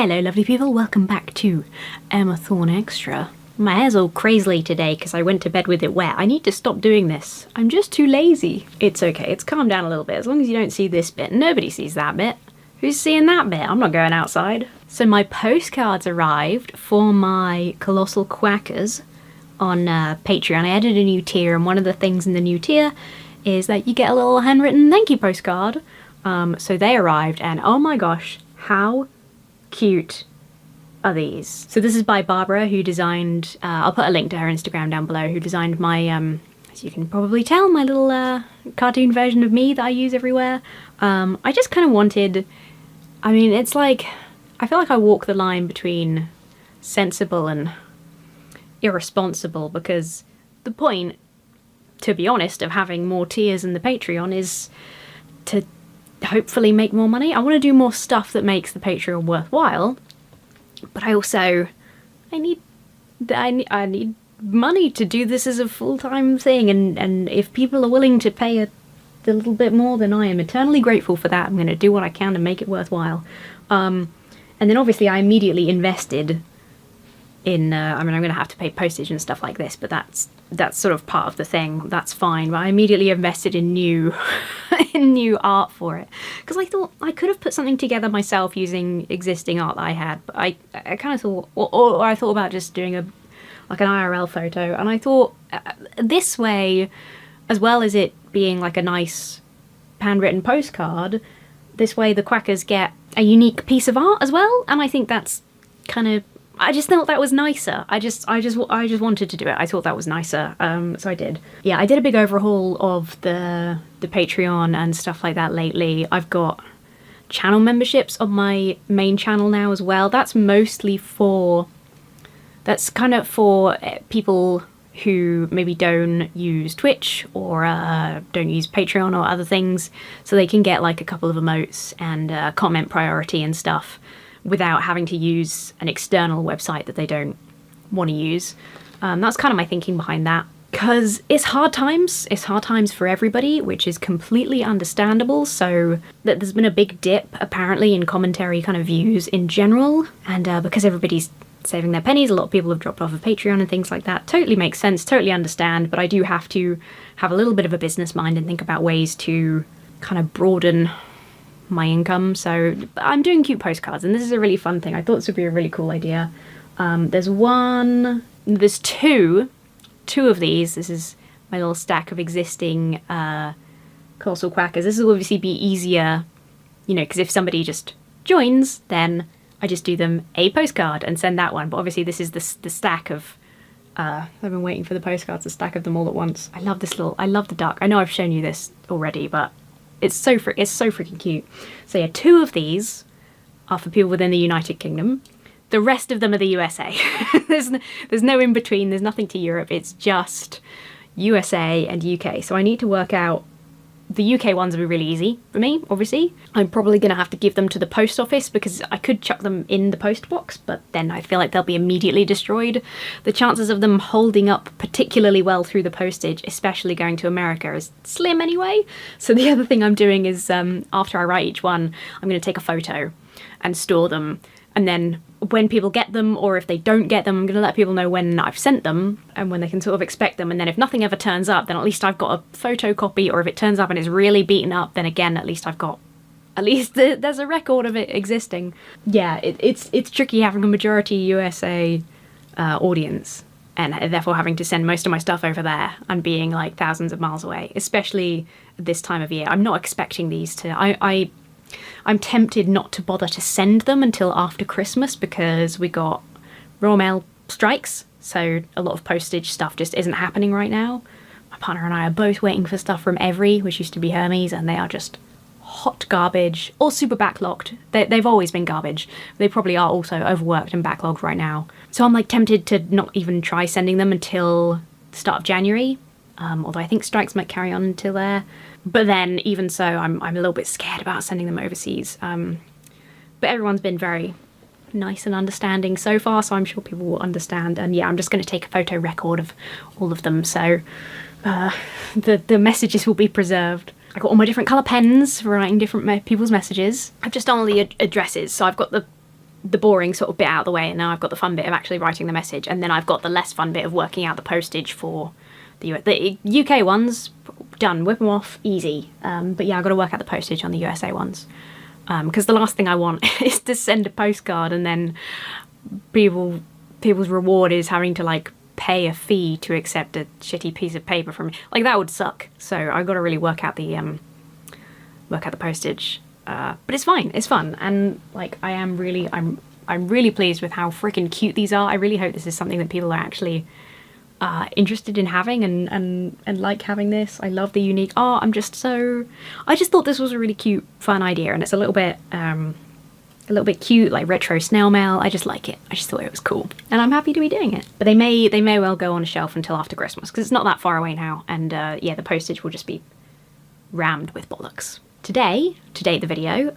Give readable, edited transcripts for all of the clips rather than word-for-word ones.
Hello lovely people, welcome back to Emma Thorne Extra. My hair's all crazily today because I went to bed with it wet. I need to stop doing this. I'm just too lazy. It's okay, it's calmed down a little bit. As long as you don't see this bit. Nobody sees that bit. Who's seeing that bit? I'm not going outside. So my postcards arrived for my Colossal Quackers on Patreon. I added a new tier, and one of the things in the new tier is that you get a little handwritten thank you postcard. So they arrived, and oh my gosh, how cute are these? So this is by Barbara, who designed, I'll put a link to her Instagram down below, who designed my, as you can probably tell, my little cartoon version of me that I use everywhere. I just kind of wanted, I mean, it's like, I feel like I walk the line between sensible and irresponsible, because the point, to be honest, of having more tiers in the Patreon is to hopefully make more money. I want to do more stuff that makes the Patreon worthwhile, but I also I need money to do this as a full-time thing, and if people are willing to pay a little bit more, then I am eternally grateful for that. I'm going to do what I can to make it worthwhile. And then obviously I immediately invested in I mean, I'm going to have to pay postage and stuff like this, but that's sort of part of the thing. That's fine. But I immediately invested in new in new art for it, because I thought I could have put something together myself using existing art that I had, but I kind of thought, or I thought about just doing like an IRL photo, and I thought this way, as well as it being like a nice handwritten postcard, this way the Quackers get a unique piece of art as well, and I think that's kind of, I just thought that was nicer. I just wanted to do it. I thought that was nicer, so I did. Yeah, I did a big overhaul of the Patreon and stuff like that lately. I've got channel memberships on my main channel now as well. That's mostly that's kind of for people who maybe don't use Twitch or don't use Patreon or other things, so they can get like a couple of emotes and comment priority and stuff without having to use an external website that they don't want to use. That's kind of my thinking behind that, because it's hard times. It's hard times for everybody, which is completely understandable. So that there's been a big dip apparently in commentary kind of views in general, and because everybody's saving their pennies, a lot of people have dropped off of Patreon and things like that. Totally makes sense, totally understand, but I do have to have a little bit of a business mind and think about ways to kind of broaden my income. So I'm doing cute postcards, and this is a really fun thing. I thought this would be a really cool idea. There's two of these. This is my little stack of existing Colossal Quackers. This will obviously be easier, you know, because if somebody just joins, then I just do them a postcard and send that one. But obviously this is the stack of I've been waiting for the postcards, the stack of them all at once. I love I love the duck. I know I've shown you this already, but it's so freaking cute. So yeah, two of these are for people within the United Kingdom. The rest of them are the USA. There's no in between. There's nothing to Europe. It's just USA and UK. So I need to work out. The UK ones will be really easy for me, obviously. I'm probably going to have to give them to the post office, because I could chuck them in the post box, but then I feel like they'll be immediately destroyed. The chances of them holding up particularly well through the postage, especially going to America, is slim anyway. So the other thing I'm doing is, after I write each one, I'm going to take a photo and store them. And then when people get them, or if they don't get them, I'm going to let people know when I've sent them and when they can sort of expect them. And then if nothing ever turns up, then at least I've got a photocopy, or if it turns up and it's really beaten up, then again, at least there's a record of it existing. Yeah, it's tricky having a majority USA audience, and therefore having to send most of my stuff over there and being like thousands of miles away, especially this time of year. I'm not expecting these to... I'm tempted not to bother to send them until after Christmas, because we got Royal Mail strikes, so a lot of postage stuff just isn't happening right now. My partner and I are both waiting for stuff from Every, which used to be Hermes, and they are just hot garbage, or super backlogged. They've always been garbage. They probably are also overworked and backlogged right now. So I'm like tempted to not even try sending them until the start of January, although I think strikes might carry on until there. But then, even so, I'm a little bit scared about sending them overseas. But everyone's been very nice and understanding so far, so I'm sure people will understand. And yeah, I'm just going to take a photo record of all of them, so the messages will be preserved. I got all my different colour pens for writing different people's messages. I've just done all the addresses, so I've got the the boring sort of bit out of the way, and now I've got the fun bit of actually writing the message, and then I've got the less fun bit of working out the postage for the UK ones. Done, whip them off, easy. But yeah, I've got to work out the postage on the USA ones, because the last thing I want is to send a postcard and then people's reward is having to like pay a fee to accept a shitty piece of paper from me. Like, that would suck. So I've got to really work out the postage. But it's fine, it's fun, and like I'm really pleased with how freaking cute these are. I really hope this is something that people are actually interested in having and like having this. I love the unique art. I just thought this was a really cute, fun idea, and it's a little bit cute, like retro snail mail. I just like it. I just thought it was cool, and I'm happy to be doing it. But they may well go on a shelf until after Christmas, because it's not that far away now, and yeah, the postage will just be rammed with bollocks. Today the video,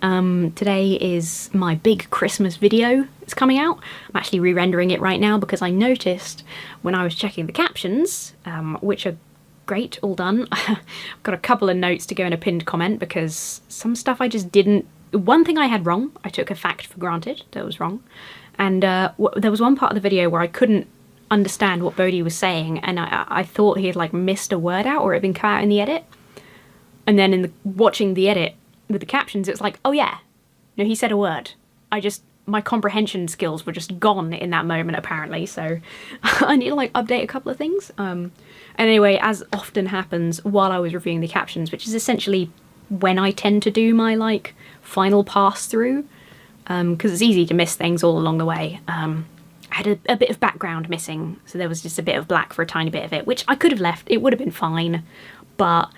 today is my big Christmas video. It's coming out. I'm actually re-rendering it right now because I noticed when I was checking the captions, which are great, all done. I've got a couple of notes to go in a pinned comment because some stuff I just didn't... One thing I had wrong, I took a fact for granted that was wrong. And there was one part of the video where I couldn't understand what Bodhi was saying, and I thought he had like missed a word out or it had been cut out in the edit. And then watching the edit with the captions, it's like, oh yeah, no, he said a word. My comprehension skills were just gone in that moment, apparently, so I need to like update a couple of things. And anyway, as often happens while I was reviewing the captions, which is essentially when I tend to do my like final pass through, because it's easy to miss things all along the way. I had a bit of background missing, so there was just a bit of black for a tiny bit of it, which I could have left. It would have been fine, but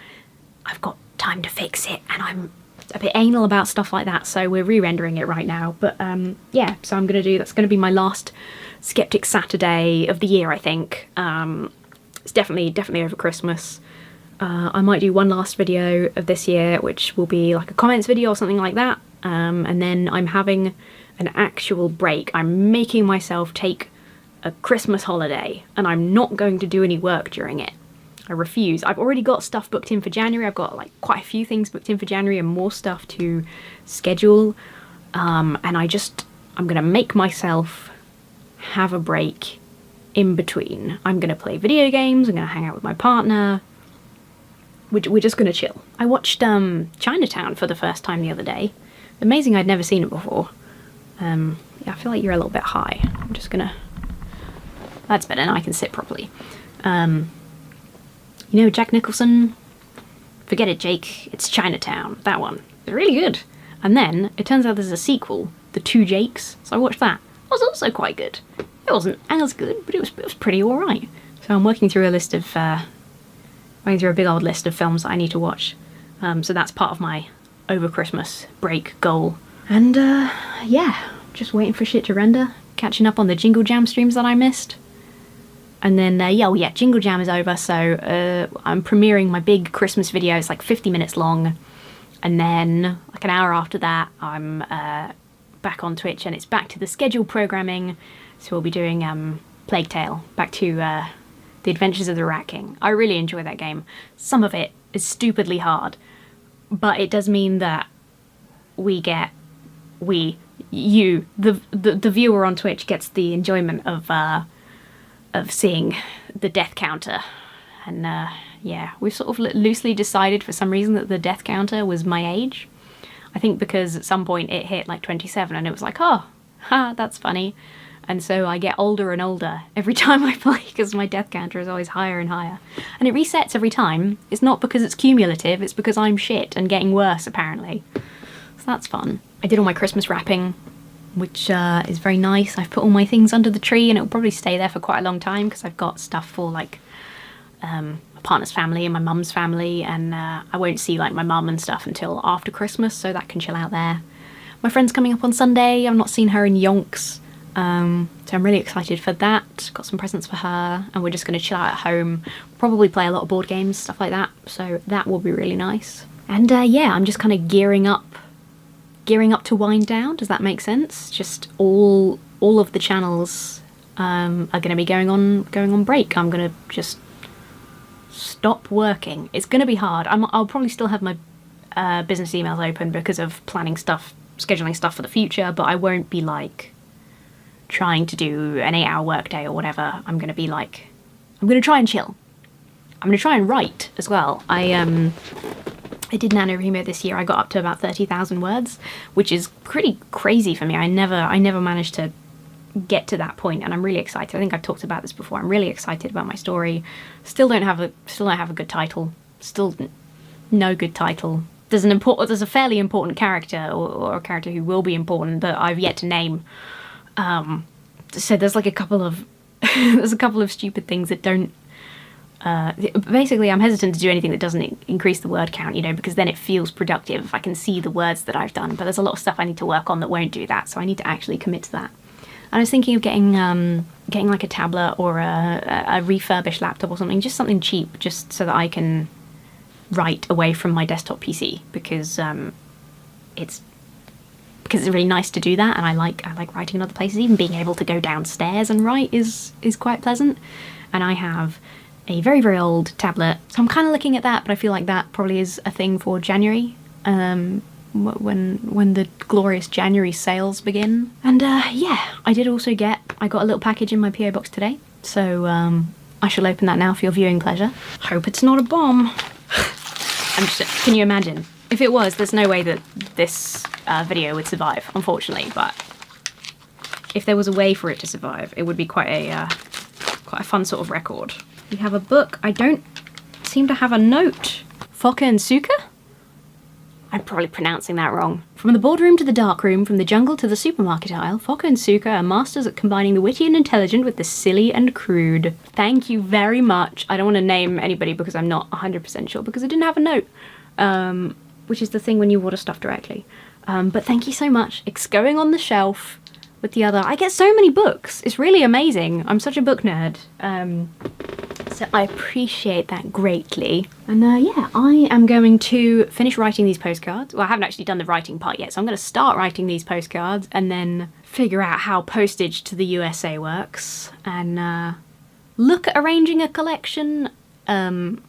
I've got time to fix it, and I'm a bit anal about stuff like that, so we're re-rendering it right now. But yeah, so that's going to be my last Skeptic Saturday of the year, I think. It's definitely over Christmas. I might do one last video of this year, which will be like a comments video or something like that, and then I'm having an actual break. I'm making myself take a Christmas holiday, and I'm not going to do any work during it. I refuse. I've already got stuff booked in for January. I've got like quite a few things booked in for January and more stuff to schedule. And I'm going to make myself have a break in between. I'm going to play video games. I'm going to hang out with my partner. We're just going to chill. I watched Chinatown for the first time the other day. Amazing, I'd never seen it before. Yeah, I feel like you're a little bit high. I'm just going to... That's better, now I can sit properly. You know, Jack Nicholson, forget it, Jake, it's Chinatown, that one. It's really good. And then, it turns out there's a sequel, The Two Jakes, so I watched that. It was also quite good. It wasn't as good, but it was pretty alright. So I'm working through a big old list of films that I need to watch. So that's part of my over Christmas break goal. And yeah, just waiting for shit to render, catching up on the Jingle Jam streams that I missed. And then, yeah, Jingle Jam is over, so I'm premiering my big Christmas video. It's like 50 minutes long. And then, like an hour after that, I'm back on Twitch, and it's back to the scheduled programming. So we'll be doing Plague Tale, back to The Adventures of the Rat King. I really enjoy that game. Some of it is stupidly hard, but it does mean that the viewer on Twitch gets the enjoyment of seeing the death counter. And yeah, we've sort of loosely decided for some reason that the death counter was my age. I think because at some point it hit like 27 and it was like, oh, ha, that's funny. And so I get older and older every time I play because my death counter is always higher and higher. And it resets every time. It's not because it's cumulative, it's because I'm shit and getting worse, apparently. So that's fun. I did all my Christmas wrapping, which is very nice. I've put all my things under the tree, and it'll probably stay there for quite a long time because I've got stuff for like my partner's family and my mum's family, and I won't see like my mum and stuff until after Christmas, so that can chill out there. My friend's coming up on Sunday. I've not seen her in yonks, so I'm really excited for that. Got some presents for her, and we're just going to chill out at home, probably play a lot of board games, stuff like that, so that will be really nice. And yeah, I'm just kind of gearing up to wind down. Does that make sense? Just all of the channels are going to be going on break. I'm going to just stop working. It's going to be hard. I'll probably still have my business emails open because of planning stuff, scheduling stuff for the future, but I won't be like trying to do an 8-hour workday or whatever, I'm going to be like, I'm going to try and chill. I'm going to try and write as well. I did NaNoWriMo this year. I got up to about 30,000 words, which is pretty crazy for me. I never managed to get to that point, and I'm really excited. I think I've talked about this before. I'm really excited about my story. Still don't have a good title. Still no good title. There's a fairly important character, or a character who will be important, that I've yet to name. So there's like a couple of there's a couple of stupid things that don't. Basically, I'm hesitant to do anything that doesn't increase the word count, because then it feels productive if I can see the words that I've done. But there's a lot of stuff I need to work on that won't do that, so I need to actually commit to that. And I was thinking of getting like a tablet or a refurbished laptop or something, just something cheap, just so that I can write away from my desktop PC, because it's really nice to do that, and I like writing in other places. Even being able to go downstairs and write is quite pleasant. And I have a very, very old tablet, so I'm kind of looking at that, but I feel like that probably is a thing for January, when the glorious January sales begin. And yeah, I got a little package in my PO box today, so I shall open that now for your viewing pleasure. Hope it's not a bomb. Can you imagine? If it was, there's no way that this video would survive, unfortunately, but if there was a way for it to survive, it would be quite a fun sort of record. We have a book. I don't seem to have a note. Quakka and Suka? I'm probably pronouncing that wrong. From the boardroom to the darkroom, from the jungle to the supermarket aisle, Quakka and Suka are masters at combining the witty and intelligent with the silly and crude. Thank you very much. I don't want to name anybody because I'm not 100% sure, because I didn't have a note, which is the thing when you order stuff directly. But thank you so much. It's going on the shelf with the other. I get so many books. It's really amazing. I'm such a book nerd. So I appreciate that greatly. And yeah, I am going to finish writing these postcards. Well, I haven't actually done the writing part yet, so I'm going to start writing these postcards and then figure out how postage to the USA works, and look at arranging a collection. Matt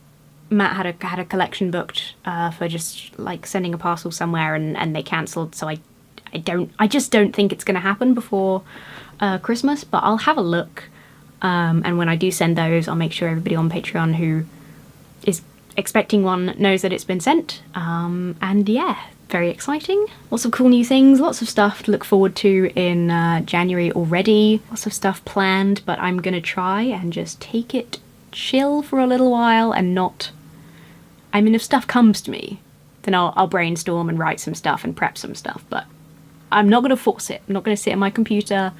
had a collection booked for just like sending a parcel somewhere, and they cancelled, so I just don't think it's going to happen before Christmas, but I'll have a look. And when I do send those, I'll make sure everybody on Patreon who is expecting one knows that it's been sent. And yeah, very exciting. Lots of cool new things, lots of stuff to look forward to in January already. Lots of stuff planned, but I'm going to try and just take it chill for a little while and not... I mean, if stuff comes to me, then I'll brainstorm and write some stuff and prep some stuff, but I'm not going to force it. I'm not going to sit at my computer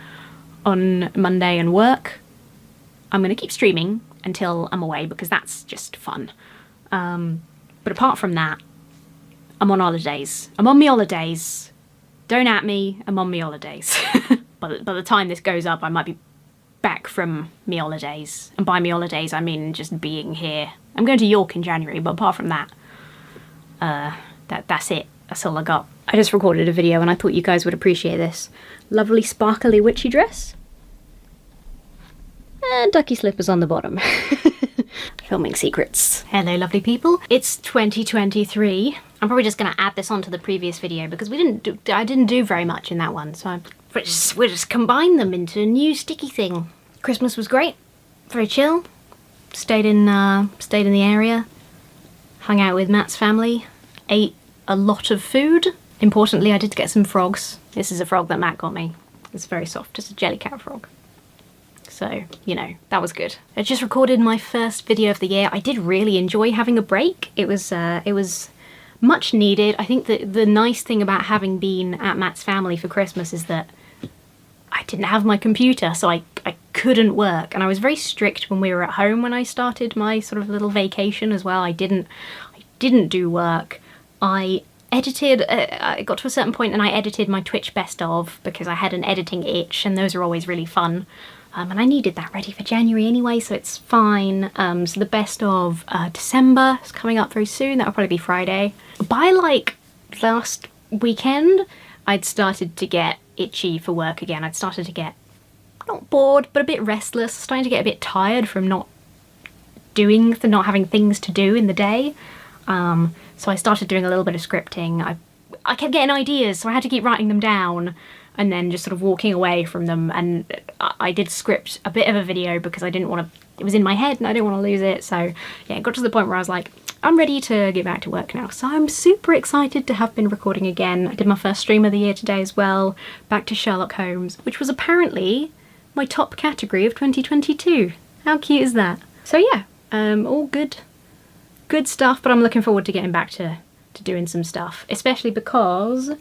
on Monday and work. I'm going to keep streaming until I'm away, because that's just fun. But apart from that, I'm on holidays. I'm on me holidays. Don't at me, I'm on me holidays. By the time this goes up, I might be back from me holidays. And by me holidays, I mean just being here. I'm going to York in January, but apart from that, that's it. That's all I got. I just recorded a video and I thought you guys would appreciate this. Lovely sparkly witchy dress. And ducky slippers on the bottom. Filming secrets. Hello lovely people. It's 2023. I'm probably just going to add this onto the previous video because I didn't do very much in that one, so we'll just combine them into a new sticky thing. Christmas was great. Very chill. Stayed in the area. Hung out with Matt's family. Ate a lot of food. Importantly, I did get some frogs. This is a frog that Matt got me. It's very soft, just a jellycat frog. So, you know, that was good. I just recorded my first video of the year. I did really enjoy having a break. It was much needed. I think that the nice thing about having been at Matt's family for Christmas is that I didn't have my computer, so I couldn't work. And I was very strict when we were at home when I started my sort of little vacation as well. I didn't do work. I edited, I got to a certain point and I edited my Twitch best of because I had an editing itch, and those are always really fun. And I needed that ready for January anyway, so it's fine. So the best of December is coming up very soon. That'll probably be Friday. By like last weekend, I'd started to get itchy for work again. I'd started to get, not bored, but a bit restless. Starting to get a bit tired from not having things to do in the day. So I started doing a little bit of scripting. I kept getting ideas, so I had to keep writing them down. and then just sort of walking away from them. And I did script a bit of a video because I didn't want to, it was in my head and I didn't want to lose it. So yeah, it got to the point where I was like, I'm ready to get back to work now. So I'm super excited to have been recording again. I did my first stream of the year today as well, back to Sherlock Holmes, which was apparently my top category of 2022. How cute is that? So yeah, all good stuff, but I'm looking forward to getting back to doing some stuff, especially because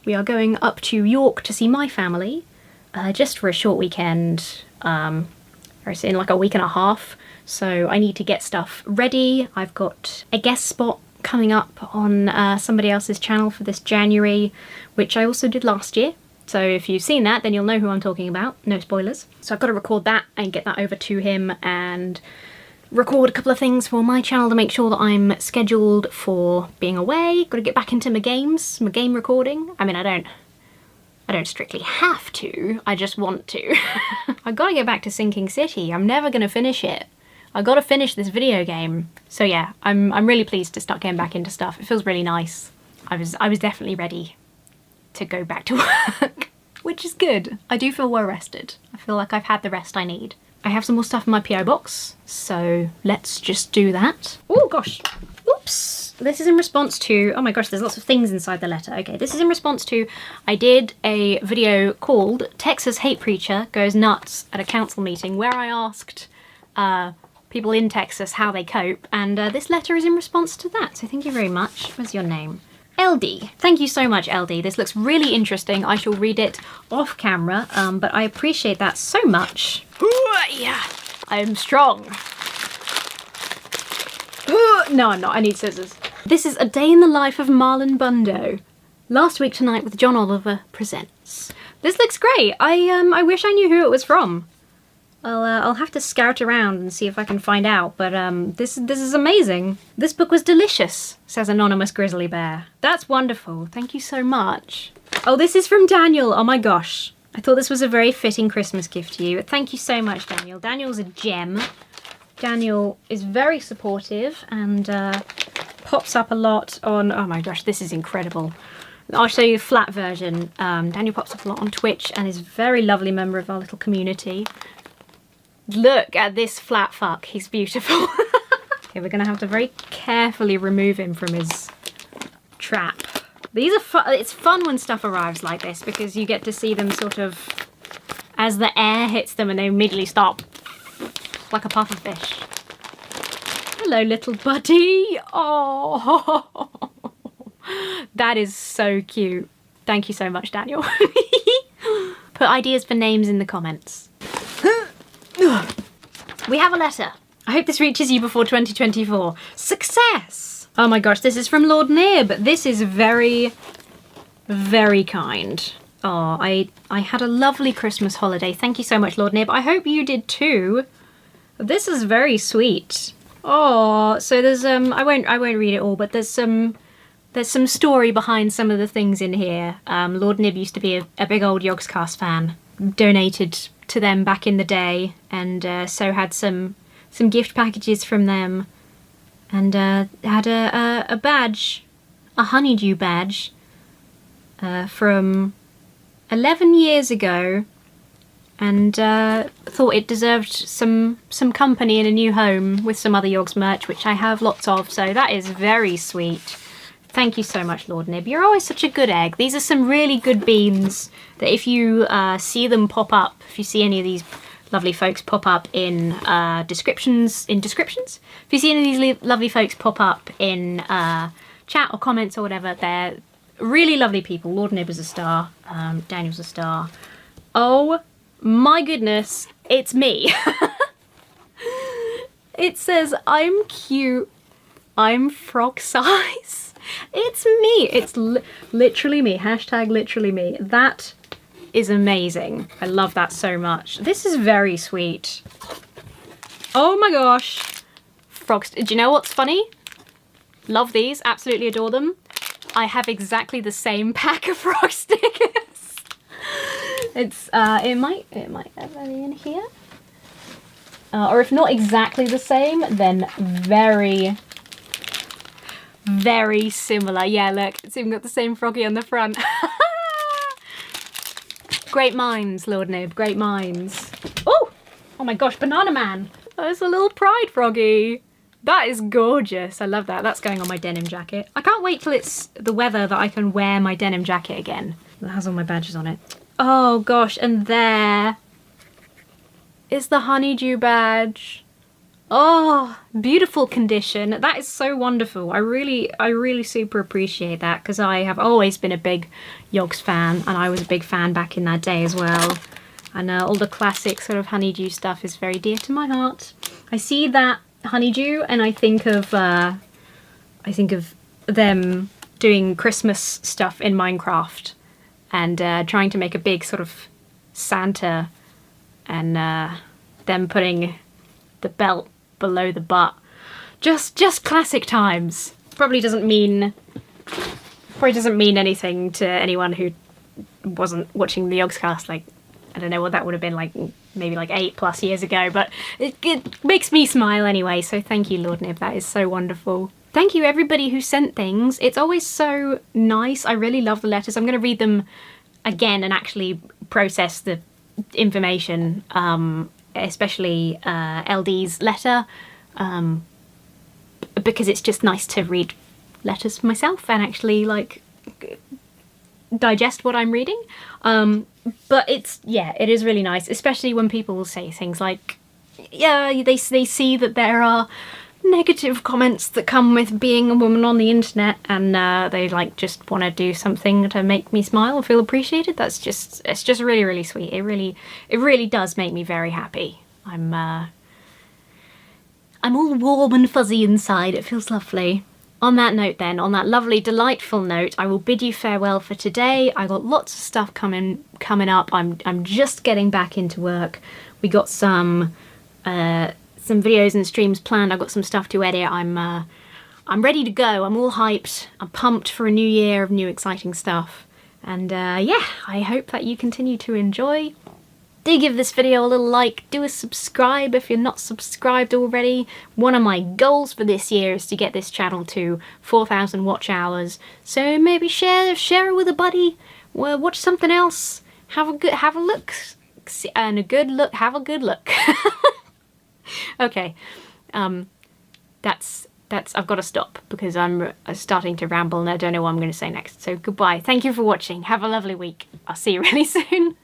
we are going up to York to see my family, just for a short weekend, or it's in like a week and a half. So I need to get stuff ready. I've got a guest spot coming up on somebody else's channel for this January, which I also did last year. So if you've seen that, then you'll know who I'm talking about. No spoilers. So I've got to record that and get that over to him and record a couple of things for my channel to make sure that I'm scheduled for being away. Got to get back into my game recording. I mean, I don't strictly have to, I just want to. I gotta get back to Sinking City. I'm never gonna finish it. I gotta finish this video game. So yeah, I'm really pleased to start getting back into stuff. It feels really nice. I was definitely ready to go back to work, which is good. I do feel well rested. I feel like I've had the rest I need. I have some more stuff in my PO box, so let's just do that. Oh gosh, oops. This is in response to, oh my gosh, there's lots of things inside the letter. Okay, this is in response to, I did a video called Texas Hate Preacher Goes Nuts at a council meeting, where I asked people in Texas how they cope, and this letter is in response to that, so thank you very much. Where's your name? LD. Thank you so much, LD. This looks really interesting. I shall read it off camera, but I appreciate that so much. Yeah, I'm strong. No, I'm not. I need scissors. This is A Day in the Life of Marlon Bundo. Last Week Tonight with John Oliver presents. This looks great. I wish I knew who it was from. I'll have to scout around and see if I can find out, but this is amazing. This book was delicious, says Anonymous Grizzly Bear. That's wonderful. Thank you so much. Oh, this is from Daniel. Oh my gosh. I thought this was a very fitting Christmas gift to you. Thank you so much, Daniel. Daniel's a gem. Daniel is very supportive and pops up a lot on, oh my gosh, this is incredible. I'll show you a flat version. Daniel pops up a lot on Twitch and is a very lovely member of our little community. Look at this flat fuck, he's beautiful. Okay, we're gonna have to very carefully remove him from his trap. These are fun. It's fun when stuff arrives like this because you get to see them sort of as the air hits them and they immediately stop like a puff of fish. Hello, little buddy. Oh, that is so cute. Thank you so much, Daniel. Put ideas for names in the comments. We have a letter. I hope this reaches you before 2024. Success! Oh my gosh, this is from Lord Nib. This is very, very kind. Oh, I had a lovely Christmas holiday. Thank you so much, Lord Nib. I hope you did too. This is very sweet. Oh, so there's I won't read it all, but there's some story behind some of the things in here. Lord Nib used to be a big old Yogscast fan. Donated to them back in the day, and so had some gift packages from them, and had a badge, a honeydew badge, from 11 years ago, and thought it deserved some company in a new home with some other Yogs merch, which I have lots of, so that is very sweet. Thank you so much, Lord Nib. You're always such a good egg. These are some really good beans that if you see them pop up, if you see any of these lovely folks pop up in descriptions, if you see any of these lovely folks pop up in chat or comments or whatever, they're really lovely people. Lord Nib is a star. Daniel's a star. Oh my goodness, it's me. It says, I'm cute, I'm frog size. It's me. It's literally me. Hashtag literally me. That is amazing. I love that so much. This is very sweet. Oh my gosh. Frogs. Do you know what's funny? Love these. Absolutely adore them. I have exactly the same pack of frog stickers. It's it might have be in here. Or if not exactly the same, then very similar. Yeah, look, it's even got the same froggy on the front. Great minds, Lord Nib, great minds. Oh! Oh my gosh, Banana Man. There's a little pride froggy. That is gorgeous. I love that. That's going on my denim jacket. I can't wait till it's the weather that I can wear my denim jacket again. That has all my badges on it. Oh gosh, and there is the honeydew badge. Oh, beautiful condition. That is so wonderful. I really super appreciate that because I have always been a big Yogs fan and I was a big fan back in that day as well. And all the classic sort of honeydew stuff is very dear to my heart. I see that honeydew and I think of them doing Christmas stuff in Minecraft and trying to make a big sort of Santa and them putting the belt below the butt. Just classic times. Probably doesn't mean anything to anyone who wasn't watching the Yogscast. Like, I don't know what that would have been like, maybe like 8+ years ago, but it makes me smile anyway. So thank you, Lord Nib. That is so wonderful. Thank you everybody who sent things. It's always so nice. I really love the letters. I'm going to read them again and actually process the information, especially LD's letter, because it's just nice to read letters myself and actually like digest what I'm reading. But it is really nice, especially when people say things like, yeah, they see that there are negative comments that come with being a woman on the internet, and they like just want to do something to make me smile or feel appreciated. It's just really, really sweet. It really does make me very happy. I'm all warm and fuzzy inside. It feels lovely. On that note then, on that lovely, delightful note, I will bid you farewell for today. I got lots of stuff coming up. I'm just getting back into work. We got some videos and streams planned. I've got some stuff to edit. I'm ready to go. I'm all hyped. I'm pumped for a new year of new exciting stuff. And yeah, I hope that you continue to enjoy. Do give this video a little like, do a subscribe if you're not subscribed already. One of my goals for this year is to get this channel to 4,000 watch hours. So maybe share it with a buddy. Well, watch something else. Have a look, and a good look. Have a good look. Okay, that's I've got to stop because I'm starting to ramble and I don't know what I'm going to say next. So goodbye. Thank you for watching. Have a lovely week. I'll see you really soon.